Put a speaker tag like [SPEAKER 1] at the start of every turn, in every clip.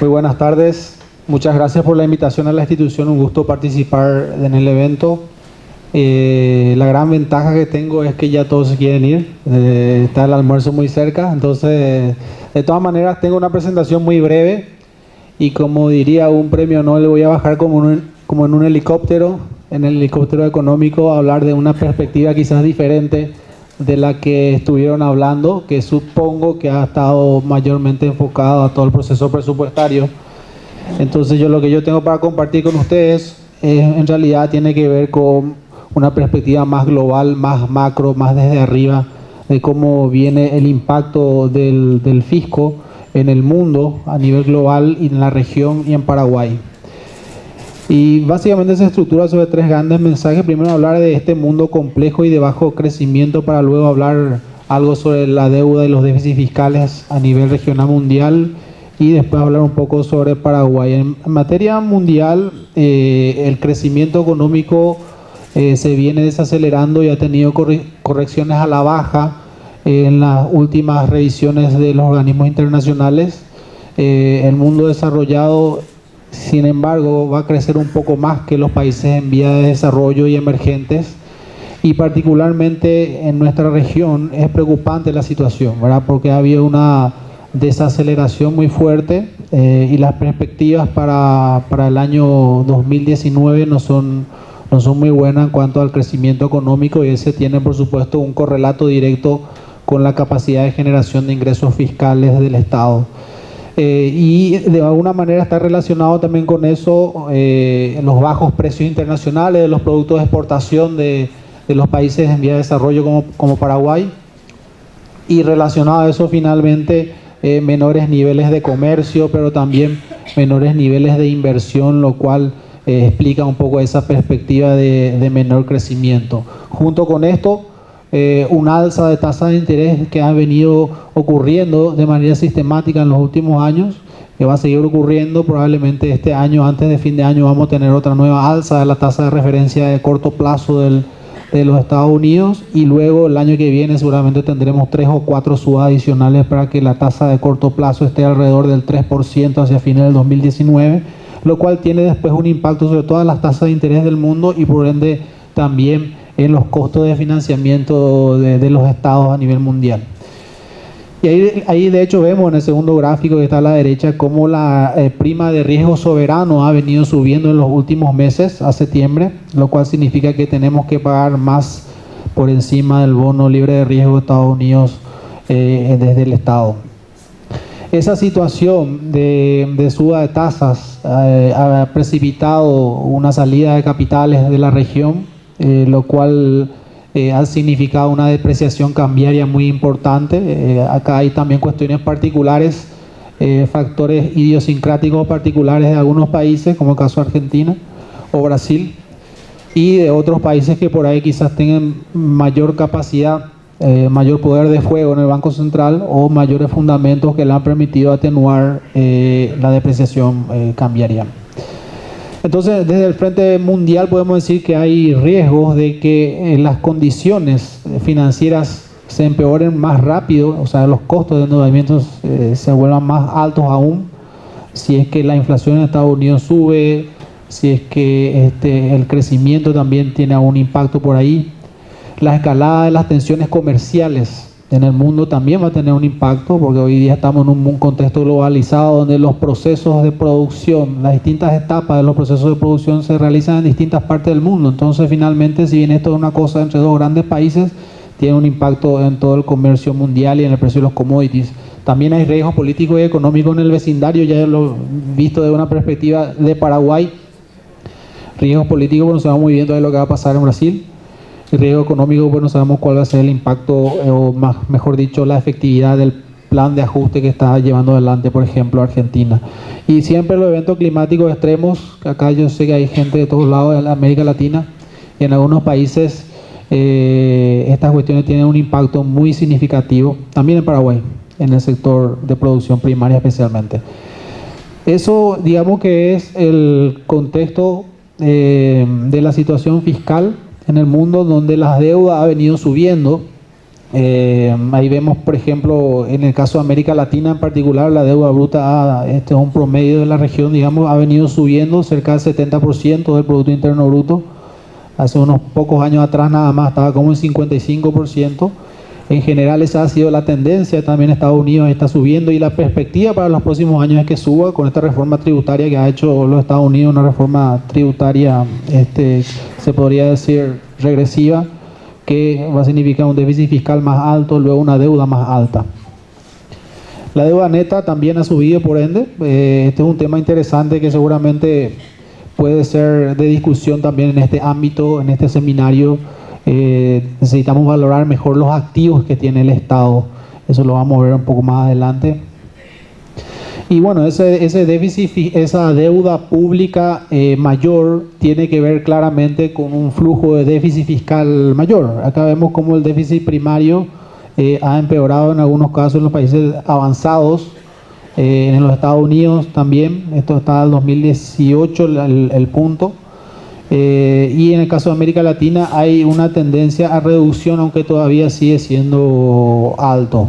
[SPEAKER 1] Muy buenas tardes. Muchas gracias por la invitación a la institución. Un gusto participar en el evento. La gran ventaja que tengo es que ya todos se quieren ir. Está el almuerzo muy cerca. Entonces, de todas maneras, tengo una presentación muy breve. Y como diría un premio Nobel, voy a bajar como en un helicóptero, en el helicóptero económico, a hablar de una perspectiva quizás diferente de la que estuvieron hablando, que supongo que ha estado mayormente enfocado a todo el proceso presupuestario. Entonces lo que yo tengo para compartir con ustedes en realidad tiene que ver con una perspectiva más global, más macro, más desde arriba, de cómo viene el impacto del fisco en el mundo a nivel global y en la región y en Paraguay. Y básicamente se estructura sobre tres grandes mensajes. Primero hablar de este mundo complejo y de bajo crecimiento, para luego hablar algo sobre la deuda y los déficits fiscales a nivel regional mundial, y después hablar un poco sobre Paraguay. En materia mundial, el crecimiento económico se viene desacelerando y ha tenido correcciones a la baja en las últimas revisiones de los organismos internacionales. El mundo desarrollado, sin embargo, va a crecer un poco más que los países en vía de desarrollo y emergentes, y particularmente en nuestra región es preocupante la situación, ¿verdad? Porque ha habido una desaceleración muy fuerte y las perspectivas para el año 2019 no son muy buenas en cuanto al crecimiento económico, y ese tiene por supuesto un correlato directo con la capacidad de generación de ingresos fiscales del Estado. Y de alguna manera está relacionado también con eso los bajos precios internacionales de los productos de exportación de los países en vía de desarrollo como Paraguay, y relacionado a eso finalmente menores niveles de comercio, pero también menores niveles de inversión, lo cual explica un poco esa perspectiva de menor crecimiento. Junto con esto, un alza de tasas de interés que ha venido ocurriendo de manera sistemática en los últimos años, que va a seguir ocurriendo. Probablemente este año, antes de fin de año, vamos a tener otra nueva alza de la tasa de referencia de corto plazo de los Estados Unidos, y luego el año que viene seguramente tendremos 3 o 4 subas adicionales para que la tasa de corto plazo esté alrededor del 3% hacia fines del 2019, lo cual tiene después un impacto sobre todas las tasas de interés del mundo y por ende también en los costos de financiamiento de los estados a nivel mundial. Y ahí de hecho vemos en el segundo gráfico que está a la derecha cómo la prima de riesgo soberano ha venido subiendo en los últimos meses a septiembre, lo cual significa que tenemos que pagar más por encima del bono libre de riesgo de Estados Unidos desde el Estado. Esa situación de suba de tasas ha precipitado una salida de capitales de la región, lo cual ha significado una depreciación cambiaria muy importante. Acá hay también cuestiones particulares, factores idiosincráticos particulares de algunos países, como el caso de Argentina o Brasil, y de otros países que por ahí quizás tengan mayor capacidad, mayor poder de fuego en el Banco Central, o mayores fundamentos que le han permitido atenuar la depreciación cambiaria. Entonces, desde el frente mundial podemos decir que hay riesgos de que las condiciones financieras se empeoren más rápido, o sea, los costos de endeudamiento se vuelvan más altos aún, si es que la inflación en Estados Unidos sube, si es que el crecimiento también tiene algún impacto por ahí. La escalada de las tensiones comerciales en el mundo también va a tener un impacto, porque hoy día estamos en un contexto globalizado donde los procesos de producción, las distintas etapas de los procesos de producción se realizan en distintas partes del mundo. Entonces finalmente, si bien esto es una cosa entre dos grandes países, tiene un impacto en todo el comercio mundial y en el precio de los commodities. También hay riesgos políticos y económicos en el vecindario, ya lo he visto de una perspectiva de Paraguay. Riesgos políticos, bueno, sabemos muy bien todo lo que va a pasar en Brasil. El riesgo económico, bueno, sabemos cuál va a ser el impacto, o mejor dicho, la efectividad del plan de ajuste que está llevando adelante, por ejemplo, Argentina. Y siempre los eventos climáticos extremos, acá yo sé que hay gente de todos lados de América Latina, y en algunos países estas cuestiones tienen un impacto muy significativo, también en Paraguay, en el sector de producción primaria especialmente. Eso, digamos que es el contexto de la situación fiscal en el mundo, donde la deuda ha venido subiendo Ahí vemos, por ejemplo, en el caso de América Latina en particular, la deuda bruta, este es un promedio de la región, digamos, ha venido subiendo cerca del 70% del Producto Interno Bruto. Hace unos pocos años atrás nada más estaba como en 55%. En general esa ha sido la tendencia, también Estados Unidos está subiendo y la perspectiva para los próximos años es que suba con esta reforma tributaria que ha hecho los Estados Unidos, una reforma tributaria, se podría decir, regresiva, que va a significar un déficit fiscal más alto, luego una deuda más alta. La deuda neta también ha subido, por ende. Este es un tema interesante que seguramente puede ser de discusión también en este ámbito, en este seminario. Necesitamos valorar mejor los activos que tiene el Estado. Eso lo vamos a ver un poco más adelante. Y bueno, ese déficit, esa deuda pública mayor tiene que ver claramente con un flujo de déficit fiscal mayor. Acá vemos cómo el déficit primario ha empeorado en algunos casos en los países avanzados, en los Estados Unidos también. Esto está en el 2018 el punto. Y en el caso de América Latina hay una tendencia a reducción, aunque todavía sigue siendo alto.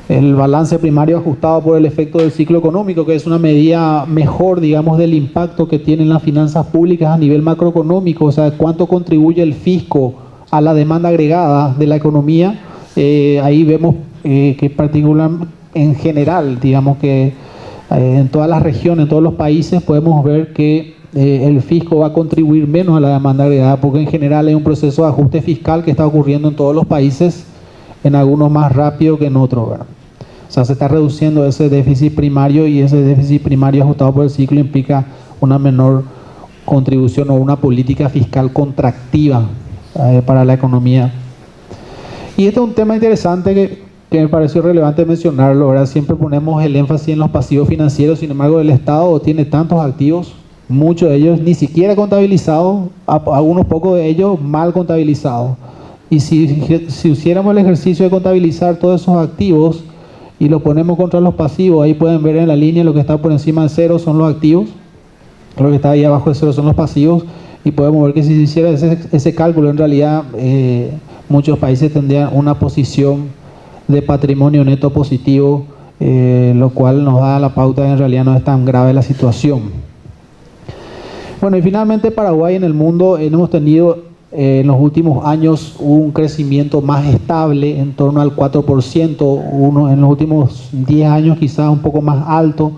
[SPEAKER 1] El balance primario ajustado por el efecto del ciclo económico, que es una medida mejor, digamos, del impacto que tienen las finanzas públicas a nivel macroeconómico, o sea, cuánto contribuye el fisco a la demanda agregada de la economía. Ahí vemos que particular, en general, digamos que en todas las regiones, en todos los países, podemos ver que el fisco va a contribuir menos a la demanda agregada, porque en general hay un proceso de ajuste fiscal que está ocurriendo en todos los países, en algunos más rápido que en otros, ¿verdad? O sea, se está reduciendo ese déficit primario y ese déficit primario ajustado por el ciclo implica una menor contribución o una política fiscal contractiva para la economía. Y este es un tema interesante que me pareció relevante mencionarlo, ¿verdad? Siempre ponemos el énfasis en los pasivos financieros, sin embargo el Estado tiene tantos activos, muchos de ellos ni siquiera contabilizados, algunos pocos de ellos mal contabilizados. Y si hiciéramos el ejercicio de contabilizar todos esos activos y lo ponemos contra los pasivos, ahí pueden ver en la línea lo que está por encima de cero son los activos, lo que está ahí abajo de cero son los pasivos, y podemos ver que si se hiciera ese cálculo, en realidad muchos países tendrían una posición de patrimonio neto positivo, lo cual nos da la pauta de que en realidad no es tan grave la situación. Bueno, y finalmente Paraguay en el mundo hemos tenido en los últimos años un crecimiento más estable, en torno al 4%, en los últimos 10 años quizás un poco más alto,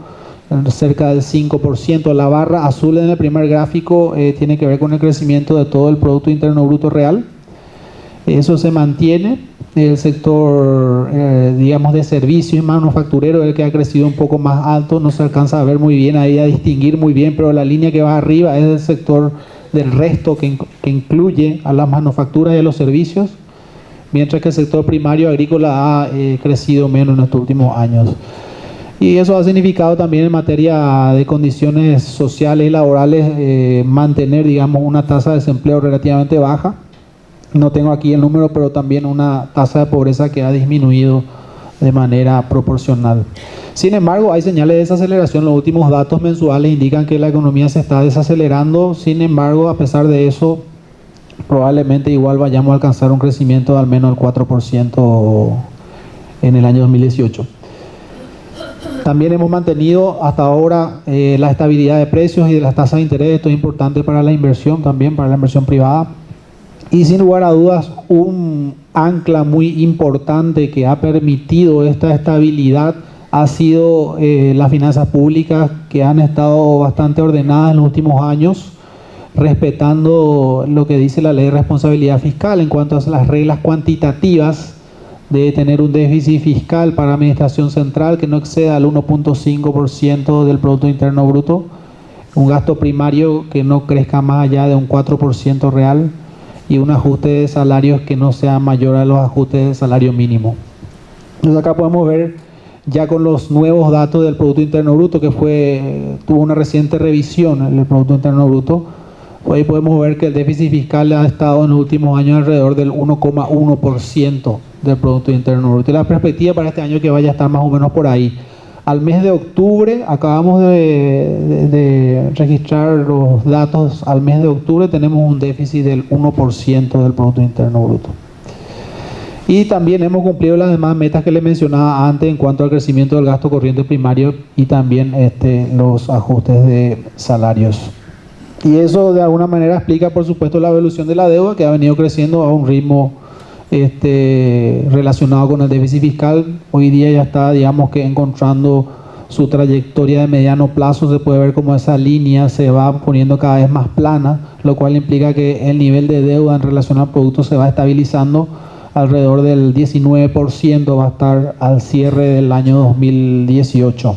[SPEAKER 1] cerca del 5%. La barra azul en el primer gráfico tiene que ver con el crecimiento de todo el Producto Interno Bruto real. Eso se mantiene. El sector, digamos, de servicios y manufacturero es el que ha crecido un poco más alto. No se alcanza a ver muy bien ahí, a distinguir muy bien, pero la línea que va arriba es el sector del resto que incluye a las manufacturas y a los servicios, mientras que el sector primario agrícola ha crecido menos en estos últimos años. Y eso ha significado también en materia de condiciones sociales y laborales mantener, digamos, una tasa de desempleo relativamente baja. No tengo aquí el número, pero también una tasa de pobreza que ha disminuido de manera proporcional. Sin embargo, hay señales de desaceleración. Los últimos datos mensuales indican que la economía se está desacelerando. Sin embargo, a pesar de eso, probablemente igual vayamos a alcanzar un crecimiento de al menos el 4% en el año 2018. También hemos mantenido hasta ahora la estabilidad de precios y de las tasas de interés. Esto es importante para la inversión también, para la inversión privada. Y sin lugar a dudas, un ancla muy importante que ha permitido esta estabilidad ha sido las finanzas públicas, que han estado bastante ordenadas en los últimos años, respetando lo que dice la ley de responsabilidad fiscal en cuanto a las reglas cuantitativas de tener un déficit fiscal para la administración central que no exceda al 1.5% del Producto Interno Bruto, un gasto primario que no crezca más allá de un 4% real, y un ajuste de salarios que no sea mayor a los ajustes de salario mínimo. Entonces acá podemos ver ya con los nuevos datos del Producto Interno Bruto, que tuvo una reciente revisión en el Producto Interno Bruto. Ahí podemos ver que el déficit fiscal ha estado en los últimos años alrededor del 1,1% del Producto Interno Bruto. Y la perspectiva para este año que vaya a estar más o menos por ahí. Al mes de octubre, acabamos de registrar los datos, al mes de octubre tenemos un déficit del 1% del Producto Interno Bruto. Y también hemos cumplido las demás metas que les mencionaba antes en cuanto al crecimiento del gasto corriente primario y también los ajustes de salarios. Y eso de alguna manera explica, por supuesto, la evolución de la deuda, que ha venido creciendo a un ritmo relacionado con el déficit fiscal. Hoy día ya está, digamos que encontrando su trayectoria de mediano plazo. Se puede ver cómo esa línea se va poniendo cada vez más plana, lo cual implica que el nivel de deuda en relación al producto se va estabilizando alrededor del 19%, va a estar al cierre del año 2018.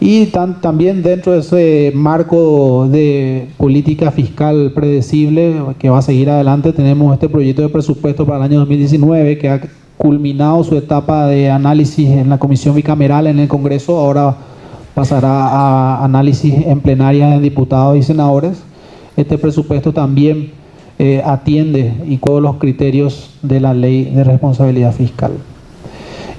[SPEAKER 1] Y también dentro de ese marco de política fiscal predecible que va a seguir adelante, tenemos este proyecto de presupuesto para el año 2019 que ha culminado su etapa de análisis en la comisión bicameral en el Congreso. Ahora pasará a análisis en plenaria de diputados y senadores. Este presupuesto también atiende y todos los criterios de la ley de responsabilidad fiscal.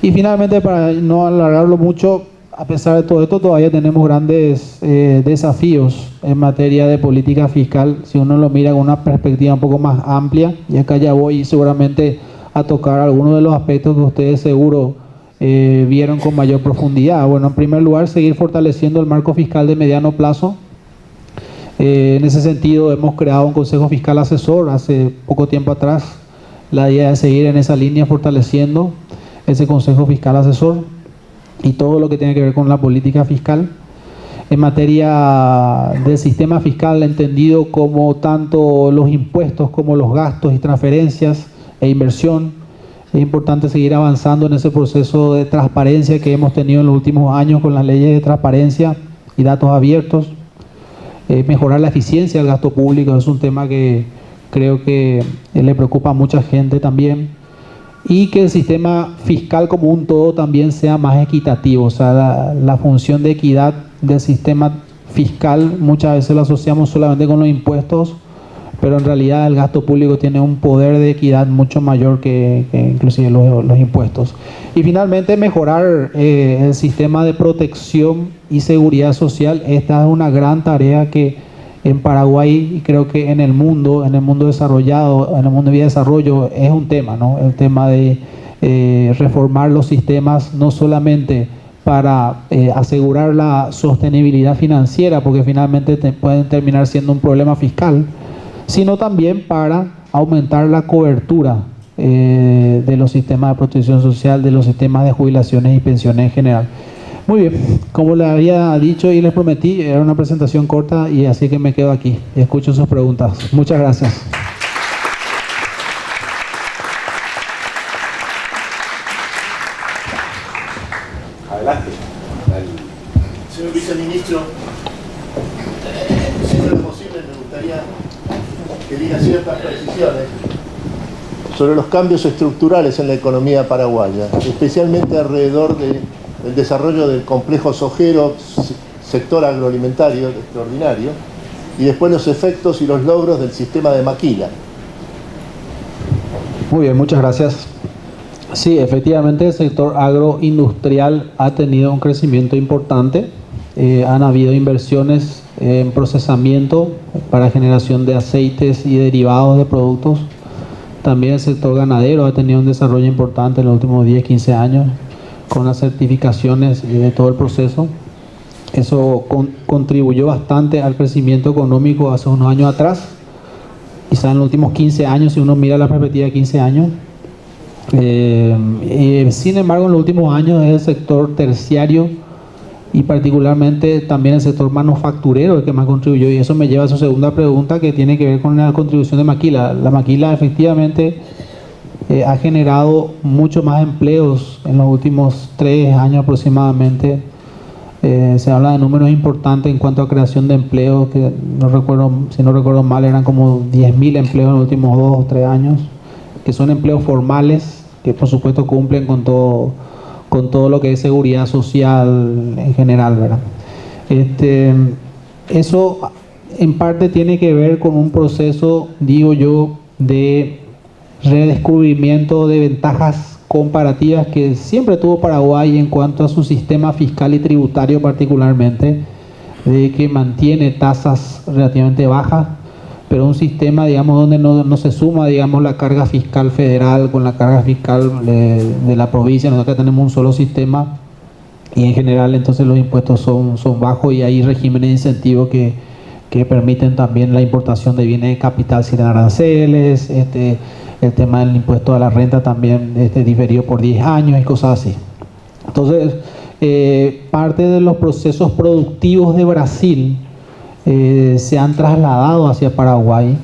[SPEAKER 1] Y finalmente, para no alargarlo mucho, a pesar de todo esto, todavía tenemos grandes desafíos en materia de política fiscal, si uno lo mira con una perspectiva un poco más amplia. Y acá ya voy seguramente a tocar algunos de los aspectos que ustedes seguro vieron con mayor profundidad. Bueno, en primer lugar, seguir fortaleciendo el marco fiscal de mediano plazo. En ese sentido, hemos creado un Consejo Fiscal Asesor hace poco tiempo atrás. La idea es seguir en esa línea fortaleciendo ese Consejo Fiscal Asesor y todo lo que tiene que ver con la política fiscal. En materia del sistema fiscal, entendido como tanto los impuestos como los gastos y transferencias e inversión, es importante seguir avanzando en ese proceso de transparencia que hemos tenido en los últimos años con las leyes de transparencia y datos abiertos. Mejorar la eficiencia del gasto público es un tema que creo que le preocupa a mucha gente también. Y que el sistema fiscal como un todo también sea más equitativo. O sea, la función de equidad del sistema fiscal muchas veces lo asociamos solamente con los impuestos, pero en realidad el gasto público tiene un poder de equidad mucho mayor que inclusive los impuestos. Y finalmente, mejorar el sistema de protección y seguridad social. Esta es una gran tarea que en Paraguay y creo que en el mundo desarrollado, en el mundo de desarrollo, es un tema, ¿no? El tema de reformar los sistemas, no solamente para asegurar la sostenibilidad financiera, porque finalmente pueden terminar siendo un problema fiscal, sino también para aumentar la cobertura de los sistemas de protección social, de los sistemas de jubilaciones y pensiones en general. Muy bien, como les había dicho y les prometí, era una presentación corta y así que me quedo aquí y escucho sus preguntas. Muchas gracias.
[SPEAKER 2] Adelante.
[SPEAKER 3] Señor viceministro, si fuera posible, me gustaría que diga ciertas precisiones sobre los cambios estructurales en la economía paraguaya, especialmente alrededor del desarrollo del complejo sojero, sector agroalimentario extraordinario, y después los efectos y los logros del sistema de maquila.
[SPEAKER 1] Muy bien, muchas gracias. Sí, efectivamente el sector agroindustrial ha tenido un crecimiento importante. Han habido inversiones en procesamiento para generación de aceites y derivados de productos. También el sector ganadero ha tenido un desarrollo importante en los últimos 10, 15 años con las certificaciones de todo el proceso. Eso contribuyó bastante al crecimiento económico hace unos años atrás. Quizá en los últimos 15 años, si uno mira la perspectiva de 15 años. Sin embargo, en los últimos años es el sector terciario y particularmente también el sector manufacturero el que más contribuyó, y eso me lleva a su segunda pregunta, que tiene que ver con la contribución de maquila. La maquila efectivamente ha generado mucho más empleos en los últimos 3 años aproximadamente. Se habla de números importantes en cuanto a creación de empleos, que si no recuerdo mal eran como 10.000 empleos en los últimos 2 o 3 años, que son empleos formales, que por supuesto cumplen con todo lo que es seguridad social en general, ¿verdad? Eso en parte tiene que ver con un proceso, digo yo, de redescubrimiento de ventajas comparativas que siempre tuvo Paraguay en cuanto a su sistema fiscal y tributario particularmente, de que mantiene tasas relativamente bajas, pero un sistema, digamos, donde no se suma, digamos, la carga fiscal federal con la carga fiscal de la provincia. Nosotros tenemos un solo sistema y en general entonces los impuestos son bajos, y hay regímenes de incentivo que permiten también la importación de bienes de capital sin aranceles, el tema del impuesto a la renta también diferido por 10 años y cosas así. Entonces, parte de los procesos productivos de Brasil se han trasladado hacia Paraguay,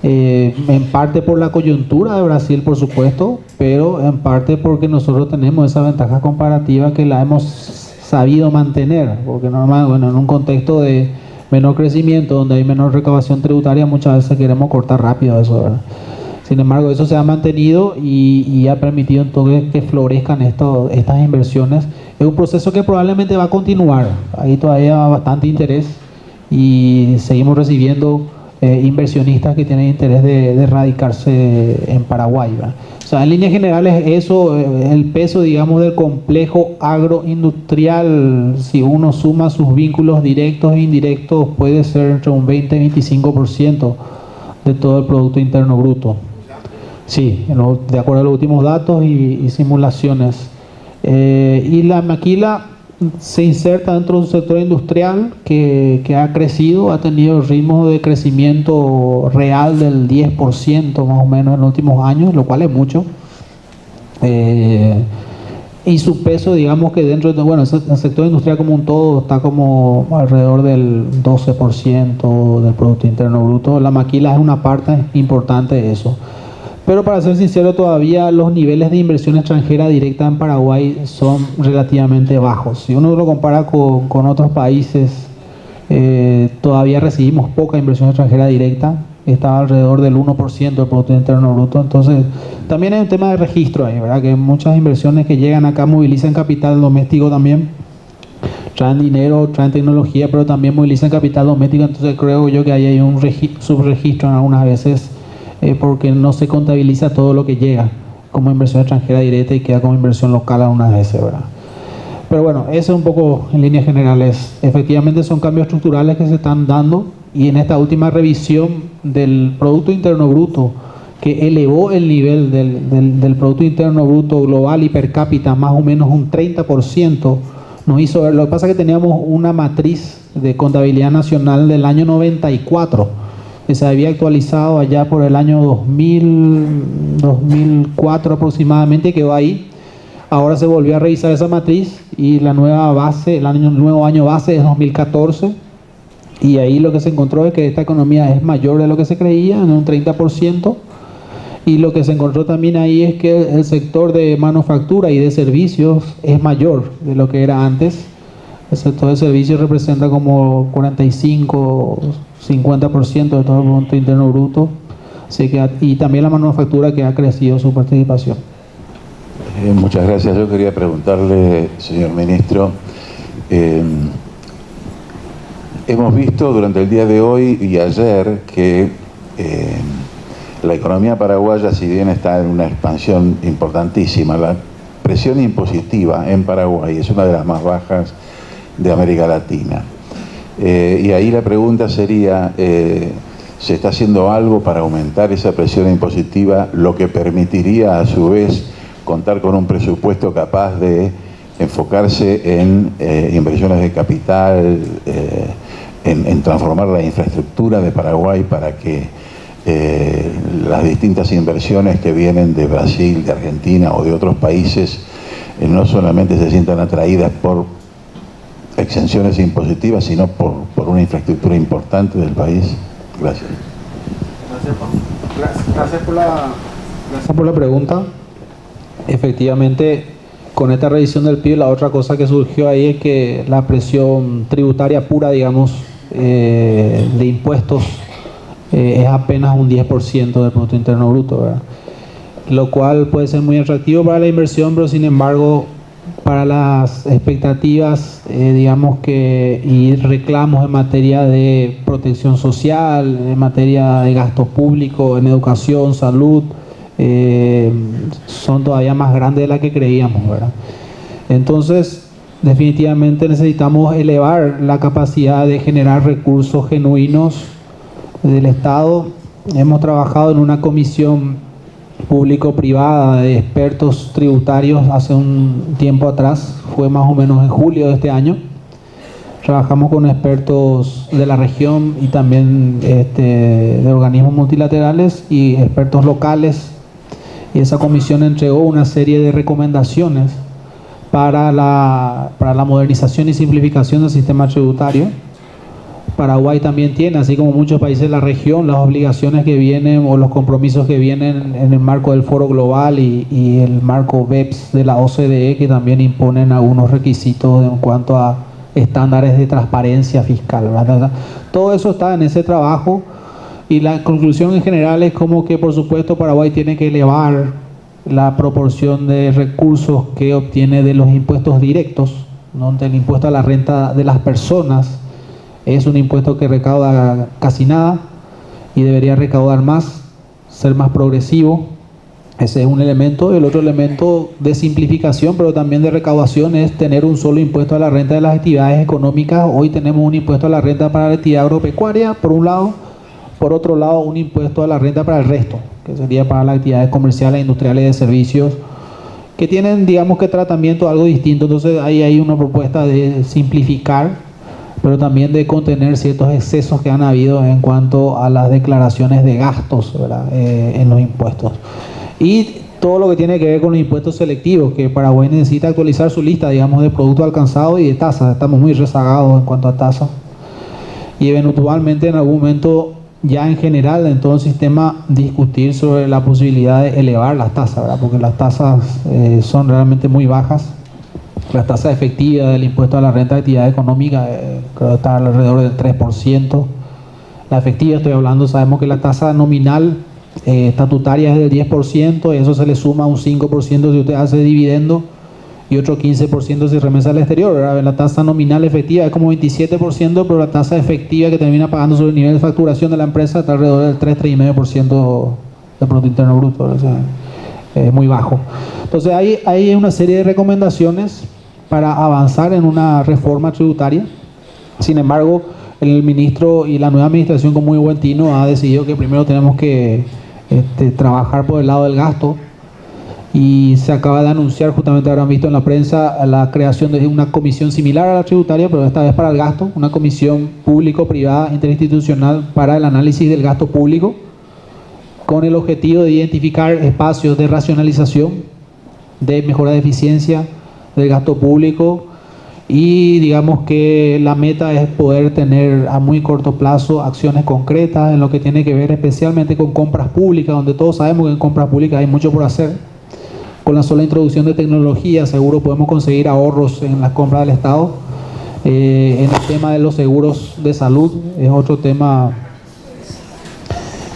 [SPEAKER 1] en parte por la coyuntura de Brasil, por supuesto, pero en parte porque nosotros tenemos esa ventaja comparativa que la hemos sabido mantener, porque normal, bueno, en un contexto de menor crecimiento, donde hay menor recaudación tributaria, muchas veces queremos cortar rápido eso, ¿verdad? Sin embargo, eso se ha mantenido y ha permitido entonces que florezcan estas inversiones. Es un proceso que probablemente va a continuar, hay todavía bastante interés y seguimos recibiendo inversionistas que tienen interés de radicarse en Paraguay, ¿verdad? O sea, en líneas generales eso, el peso, digamos, del complejo agroindustrial, si uno suma sus vínculos directos e indirectos, puede ser entre un 20 y 25% de todo el Producto Interno Bruto. Sí, de acuerdo a los últimos datos y simulaciones. Y la maquila se inserta dentro de un sector industrial que ha crecido, ha tenido ritmo de crecimiento real del 10% más o menos en los últimos años, lo cual es mucho. Y su peso, digamos que dentro de, bueno, el sector industrial como un todo está como alrededor del 12% del Producto Interno Bruto. La maquila es una parte importante de eso. Pero para ser sincero, todavía los niveles de inversión extranjera directa en Paraguay son relativamente bajos. Si uno lo compara con otros países, todavía recibimos poca inversión extranjera directa, está alrededor del 1% del Producto Interno Bruto. Entonces, también hay un tema de registro ahí, ¿verdad? Que muchas inversiones que llegan acá movilizan capital doméstico también, traen dinero, traen tecnología, pero también movilizan capital doméstico. Entonces creo yo que ahí hay un subregistro en algunas veces, porque no se contabiliza todo lo que llega como inversión extranjera directa y queda como inversión local algunas veces, ¿verdad? Pero bueno, eso es un poco en líneas generales. Efectivamente son cambios estructurales que se están dando, y en esta última revisión del Producto Interno Bruto, que elevó el nivel del Producto Interno Bruto global y per cápita más o menos un 30%, nos hizo ver. Lo que pasa es que teníamos una matriz de contabilidad nacional del año 94, que se había actualizado allá por el año 2004 aproximadamente, y quedó ahí. Ahora se volvió a revisar esa matriz y la nueva base, nuevo año base es 2014, y ahí lo que se encontró es que esta economía es mayor de lo que se creía, en un 30%, y lo que se encontró también ahí es que el sector de manufactura y de servicios es mayor de lo que era antes. El sector de servicios representa como 45-50% de todo el Producto Interno Bruto. Así que, y también la manufactura, que ha crecido su participación.
[SPEAKER 2] Muchas gracias. Yo quería preguntarle, señor ministro, hemos visto durante el día de hoy y ayer que la economía paraguaya, si bien está en una expansión importantísima, la presión impositiva en Paraguay es una de las más bajas de América Latina. Y ahí la pregunta sería, ¿se está haciendo algo para aumentar esa presión impositiva, lo que permitiría a su vez contar con un presupuesto capaz de enfocarse en inversiones de capital, en transformar la infraestructura de Paraguay para que las distintas inversiones que vienen de Brasil, de Argentina o de otros países no solamente se sientan atraídas por exenciones impositivas, sino por una infraestructura importante del país? Gracias.
[SPEAKER 1] Gracias por la pregunta. Efectivamente, con esta revisión del PIB, la otra cosa que surgió ahí es que la presión tributaria pura, digamos, de impuestos, es apenas un 10% del Producto Interno Bruto, ¿verdad? Lo cual puede ser muy atractivo para la inversión, pero sin embargo, para las expectativas, digamos que, y reclamos en materia de protección social, en materia de gasto público, en educación, salud, son todavía más grandes de las que creíamos, ¿verdad? Entonces, definitivamente necesitamos elevar la capacidad de generar recursos genuinos del Estado. Hemos trabajado en una comisión público-privada de expertos tributarios hace un tiempo atrás, fue más o menos en julio de este año. Trabajamos con expertos de la región y también de organismos multilaterales y expertos locales, y esa comisión entregó una serie de recomendaciones para la modernización y simplificación del sistema tributario. Paraguay también tiene, así como muchos países de la región, las obligaciones que vienen o los compromisos que vienen en el marco del Foro Global y el marco BEPS de la OCDE, que también imponen algunos requisitos en cuanto a estándares de transparencia fiscal, ¿verdad? Todo eso está en ese trabajo, y la conclusión en general es como que, por supuesto, Paraguay tiene que elevar la proporción de recursos que obtiene de los impuestos directos, ¿no? Del impuesto a la renta de las personas. Es un impuesto que recauda casi nada y debería recaudar más, ser más progresivo. Ese es un elemento. El otro elemento de simplificación, pero también de recaudación, es tener un solo impuesto a la renta de las actividades económicas. Hoy tenemos un impuesto a la renta para la actividad agropecuaria, por un lado. Por otro lado, un impuesto a la renta para el resto, que sería para las actividades comerciales, industriales y de servicios, que tienen, digamos, que tratamiento algo distinto. Entonces ahí hay una propuesta de simplificar, pero también de contener ciertos excesos que han habido en cuanto a las declaraciones de gastos, ¿verdad? En los impuestos. Y todo lo que tiene que ver con los impuestos selectivos, que Paraguay necesita actualizar su lista, digamos, de productos alcanzados y de tasas. Estamos muy rezagados en cuanto a tasas. Y eventualmente en algún momento, ya en general, en todo el sistema, discutir sobre la posibilidad de elevar las tasas, ¿verdad? Porque las tasas son realmente muy bajas. La tasa efectiva del impuesto a la renta de actividad económica creo que está alrededor del 3%. La efectiva, estoy hablando, sabemos que la tasa nominal estatutaria es del 10%, y eso se le suma un 5% si usted hace dividendo y otro 15% si remesa al exterior, ¿verdad? La tasa nominal efectiva es como 27%, pero la tasa efectiva que termina pagando sobre el nivel de facturación de la empresa está alrededor del 3,5% del Producto Interno Bruto, o sea, es muy bajo. Entonces hay una serie de recomendaciones para avanzar en una reforma tributaria. Sin embargo, el ministro y la nueva administración, con muy buen tino, ha decidido que primero tenemos que trabajar por el lado del gasto, y se acaba de anunciar, justamente habrán visto en la prensa, la creación de una comisión similar a la tributaria, pero esta vez para el gasto, una comisión público-privada interinstitucional para el análisis del gasto público, con el objetivo de identificar espacios de racionalización, de mejora de eficiencia del gasto público, y digamos que la meta es poder tener a muy corto plazo acciones concretas en lo que tiene que ver especialmente con compras públicas, donde todos sabemos que en compras públicas hay mucho por hacer. Con la sola introducción de tecnología seguro podemos conseguir ahorros en las compras del Estado. En el tema de los seguros de salud es otro tema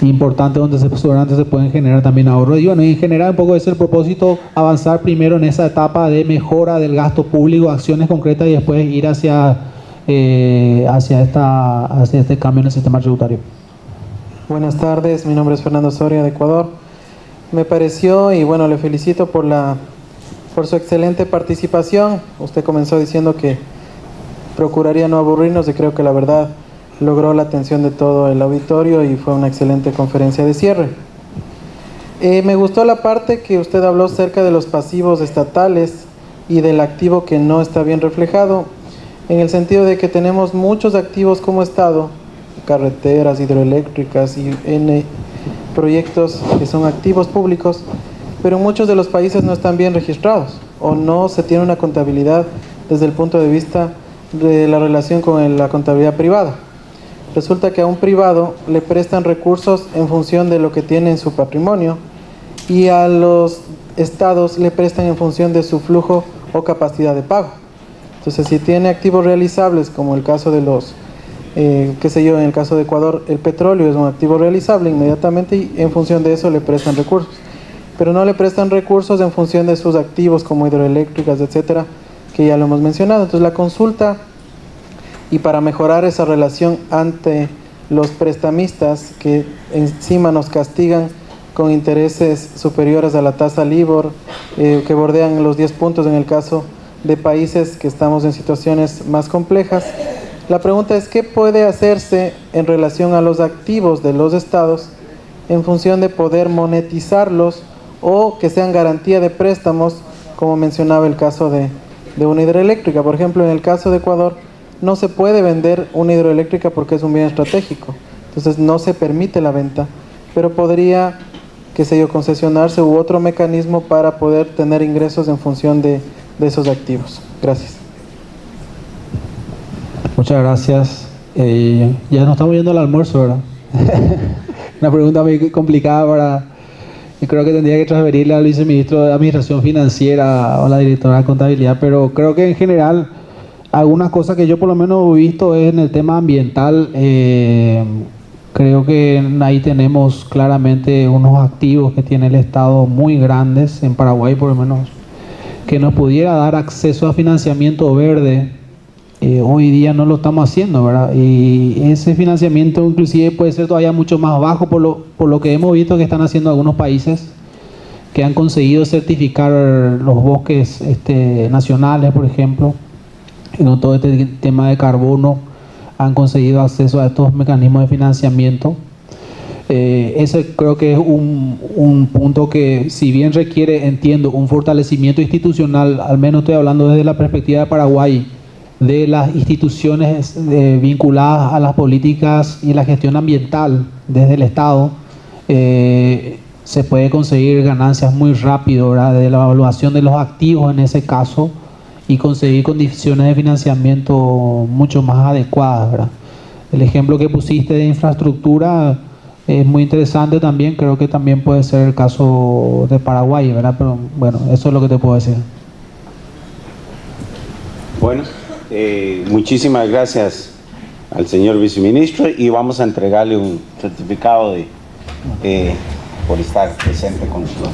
[SPEAKER 1] importante donde seguramente se pueden generar también ahorros. Y bueno, en general un poco es el propósito, avanzar primero en esa etapa de mejora del gasto público, acciones concretas, y después ir hacia este cambio en el sistema tributario.
[SPEAKER 4] Buenas tardes, mi nombre es Fernando Soria, de Ecuador. Me pareció, y bueno, le felicito por su excelente participación. Usted comenzó diciendo que procuraría no aburrirnos, y creo que la verdad logró la atención de todo el auditorio y fue una excelente conferencia de cierre. Me gustó la parte que usted habló acerca de los pasivos estatales y del activo que no está bien reflejado, en el sentido de que tenemos muchos activos como Estado, carreteras, hidroeléctricas y proyectos que son activos públicos, pero muchos de los países no están bien registrados o no se tiene una contabilidad desde el punto de vista de la relación con la contabilidad privada. Resulta que a un privado le prestan recursos en función de lo que tiene en su patrimonio, y a los estados le prestan en función de su flujo o capacidad de pago. Entonces, si tiene activos realizables, como el caso de los en el caso de Ecuador, el petróleo es un activo realizable inmediatamente, y en función de eso le prestan recursos. Pero no le prestan recursos en función de sus activos como hidroeléctricas, etcétera, que ya lo hemos mencionado. Entonces, la consulta, y para mejorar esa relación ante los prestamistas que encima nos castigan con intereses superiores a la tasa LIBOR, que bordean los 10 puntos en el caso de países que estamos en situaciones más complejas, La pregunta es, ¿qué puede hacerse en relación a los activos de los estados en función de poder monetizarlos o que sean garantía de préstamos, como mencionaba el caso de una hidroeléctrica? Por ejemplo, en el caso de Ecuador, no se puede vender una hidroeléctrica porque es un bien estratégico, entonces no se permite la venta, pero podría, qué sé yo, concesionarse u otro mecanismo para poder tener ingresos en función de esos activos. Gracias.
[SPEAKER 1] Muchas gracias. Ya nos estamos yendo al almuerzo, ¿verdad? Una pregunta muy complicada yo creo que tendría que transferirle al viceministro de Administración Financiera o a la directora de Contabilidad, pero creo que en general algunas cosas que yo por lo menos he visto es en el tema ambiental. Creo que ahí tenemos claramente unos activos que tiene el Estado muy grandes, en Paraguay por lo menos, que nos pudiera dar acceso a financiamiento verde. Hoy día no lo estamos haciendo, ¿verdad? Y ese financiamiento inclusive puede ser todavía mucho más bajo por lo que hemos visto que están haciendo algunos países que han conseguido certificar los bosques nacionales, por ejemplo, en todo este tema de carbono, han conseguido acceso a estos mecanismos de financiamiento. Ese creo que es un punto que, si bien requiere, entiendo, un fortalecimiento institucional, al menos estoy hablando desde la perspectiva de Paraguay, de las instituciones vinculadas a las políticas y la gestión ambiental desde el Estado, se puede conseguir ganancias muy rápido, ¿verdad? De la evaluación de los activos en ese caso, y conseguir condiciones de financiamiento mucho más adecuadas, ¿verdad? El ejemplo que pusiste de infraestructura es muy interesante también, creo que también puede ser el caso de Paraguay, ¿verdad? Pero bueno, eso es lo que te puedo decir.
[SPEAKER 5] Bueno, muchísimas gracias al señor viceministro y vamos a entregarle un certificado por estar presente con nosotros.